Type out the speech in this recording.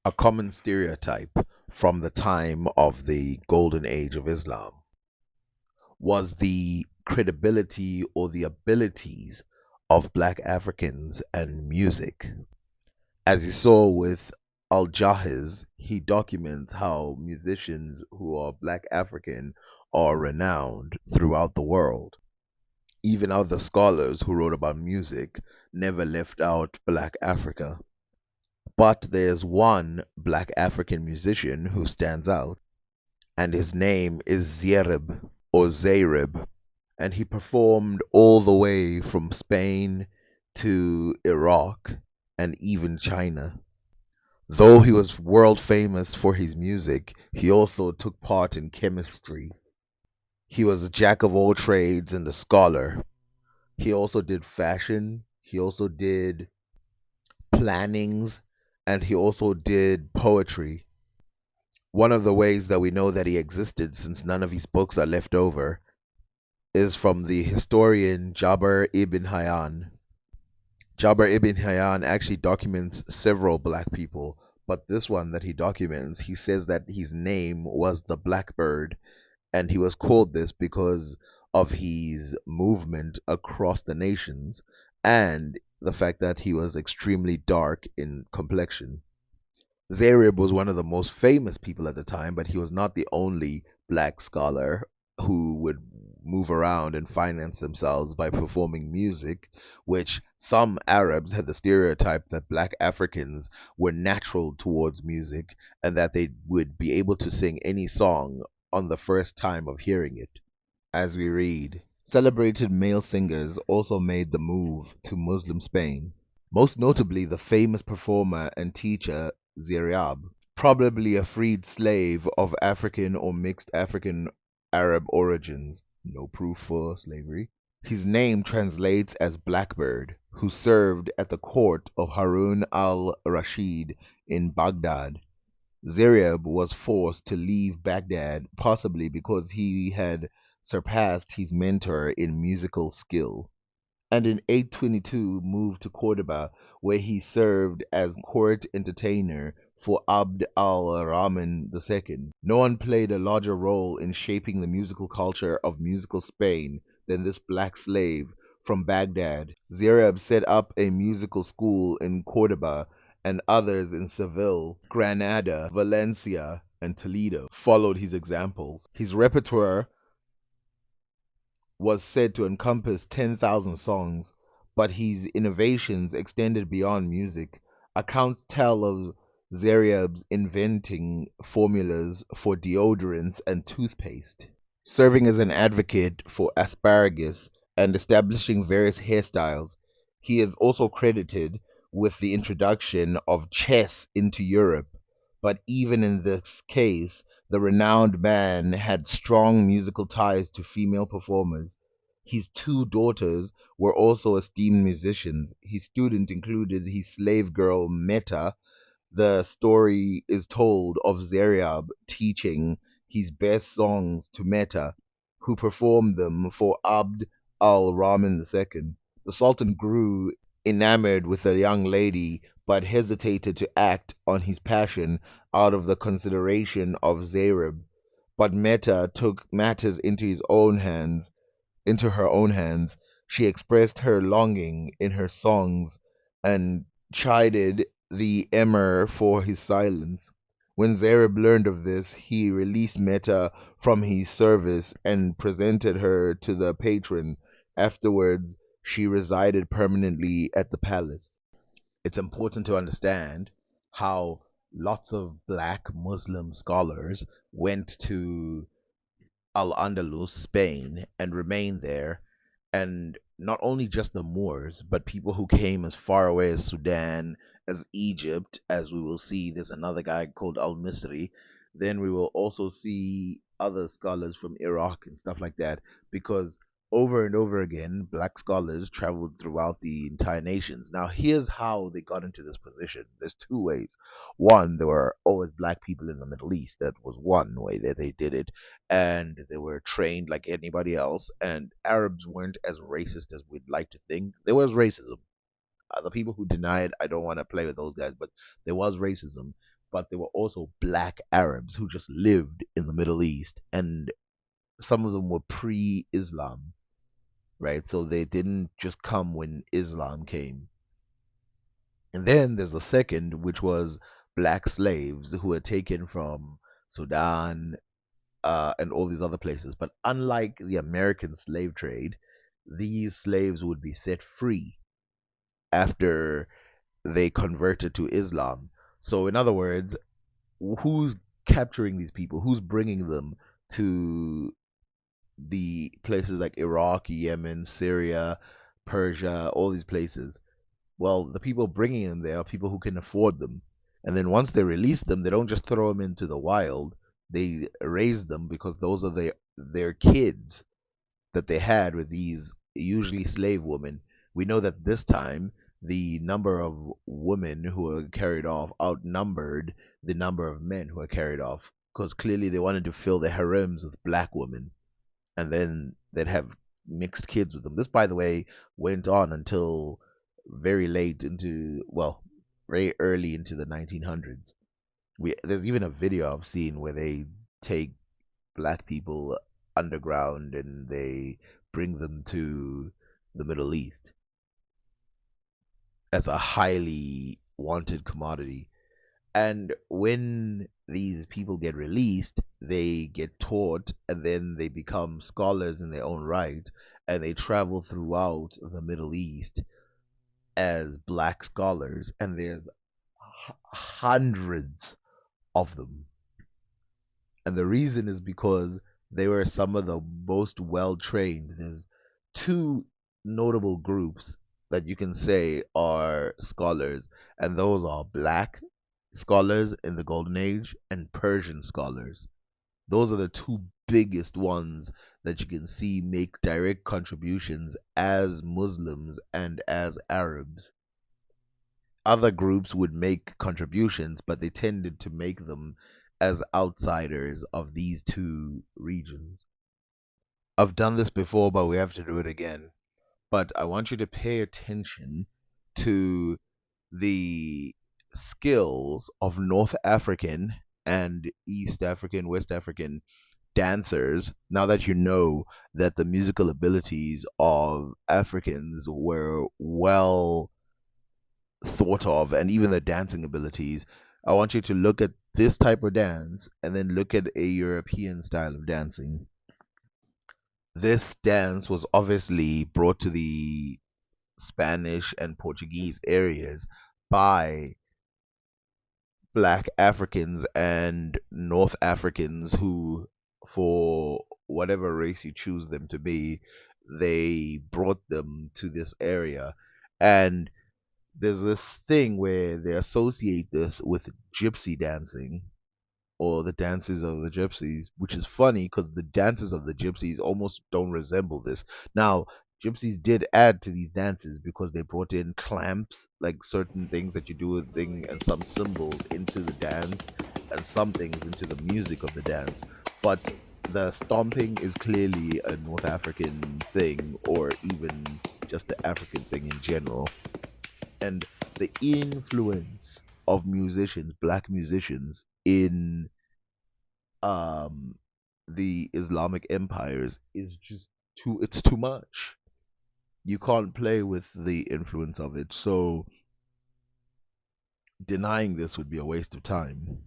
A common stereotype from the time of the golden age of Islam was the credibility or the abilities of black Africans and music. As you saw with Al Jahiz, he documents how musicians who are black African are renowned throughout the world. Even other scholars who wrote about music never left out black Africa. But there's one black African musician who stands out, and his name is Ziereb or Zayreb, and he performed all the way from Spain to Iraq and even China. Though he was world famous for his music, he also took part in chemistry. He was a jack of all trades and a scholar. He also did fashion, he also did plannings, and he also did poetry. One of the ways that we know that he existed, since none of his books are left over, is from the historian Jabir ibn Hayyan. Jabir ibn Hayyan actually documents several black people, but this one that he documents, he says that his name was the Blackbird, and he was called this because of his movement across the nations and the fact that he was extremely dark in complexion. Zayreb was one of the most famous people at the time, but he was not the only black scholar who would move around and finance themselves by performing music, which some Arabs had the stereotype that black Africans were natural towards music and that they would be able to sing any song on the first time of hearing it. As we read, celebrated male singers also made the move to Muslim Spain, most notably the famous performer and teacher Ziryab, probably a freed slave of African or mixed African Arab origins, no proof for slavery. His name translates as Blackbird, who served at the court of Harun al-Rashid in Baghdad. Ziryab was forced to leave Baghdad, possibly because he had surpassed his mentor in musical skill, and in 822 moved to Cordoba, where he served as court entertainer for Abd al-Rahman II. No one played a larger role in shaping the musical culture of musical Spain than this black slave from Baghdad. Zereb set up a musical school in Cordoba, and others in Seville, Granada, Valencia, and Toledo followed his examples. His repertoire was said to encompass 10,000 songs, but his innovations extended beyond music. Accounts tell of Zeriab's inventing formulas for deodorants and toothpaste, serving as an advocate for asparagus, and establishing various hairstyles. He is also credited with the introduction of chess into Europe, but even in this case, the renowned man had strong musical ties to female performers. His two daughters were also esteemed musicians. His student included his slave girl Meta. The story is told of Zeriab teaching his best songs to Meta, who performed them for Abd al-Rahman II. The Sultan grew enamored with the young lady, but hesitated to act on his passion out of the consideration of Zayreb. But Meta took matters into her own hands. She expressed her longing in her songs and chided the emir for his silence. When Zareb learned of this, he released Meta from his service and presented her to the patron. Afterwards, she resided permanently at the palace. It's important to understand how lots of black Muslim scholars went to Al Andalus, Spain, and remained there. And not only just the Moors, but people who came as far away as Sudan, as Egypt, as we will see, there's another guy called Al Misri. Then we will also see other scholars from Iraq and stuff like that, because over and over again, black scholars traveled throughout the entire nations. Now, here's how they got into this position. There's two ways. One, there were always black people in the Middle East. That was one way that they did it, and they were trained like anybody else. And Arabs weren't as racist as we'd like to think. There was racism. The people who deny it, I don't want to play with those guys, but there was racism. but there were also black Arabs who just lived in the Middle East, and some of them were pre-Islam, right? So they didn't just come when Islam came. And then there's the second, which was black slaves who were taken from Sudan, and all these other places. But unlike the American slave trade, these slaves would be set free after they converted to Islam. So, in other words, who's capturing these people? Who's bringing them to the places like Iraq, Yemen, Syria, Persia, all these places? Well, the people bringing them there are people who can afford them. And then once they release them, they don't just throw them into the wild. They raise them because those are their kids that they had with these usually slave women. We know that this time the number of women who were carried off outnumbered the number of men who were carried off because clearly they wanted to fill their harems with black women and then they'd have mixed kids with them. This, by the way, went on until very late into, well, very early into the 1900s. There's even a video I've seen where they take black people underground and they bring them to the Middle East as a highly wanted commodity. And when these people get released, they get taught and then they become scholars in their own right and they travel throughout the Middle East as black scholars. And there's hundreds of them. And the reason is because they were some of the most well trained. There's two notable groups that you can say are scholars, and those are black scholars in the Golden Age and Persian scholars. Those are the two biggest ones that you can see make direct contributions as Muslims and as Arabs. Other groups would make contributions, but they tended to make them as outsiders of these two regions. I've done this before, but we have to do it again. But I want you to pay attention to the skills of North African and East African, West African dancers now that you know that the musical abilities of Africans were well thought of and even the dancing abilities. I want you to look at this type of dance and then look at a European style of dancing. This dance was obviously brought to the Spanish and Portuguese areas by black Africans and North Africans who, for whatever race you choose them to be, they brought them to this area. And there's this thing where they associate this with gypsy dancing or the dances of the gypsies, which is funny because the dances of the gypsies almost don't resemble this. Now, gypsies did add to these dances because they brought in clamps, like certain things that you do with thing, and some symbols into the dance, and some things into the music of the dance. But the stomping is clearly a North African thing, or even just the African thing in general. And the influence of musicians, black musicians, in um the Islamic empires is just it's too much. You can't play with the influence of it. So denying this would be a waste of time.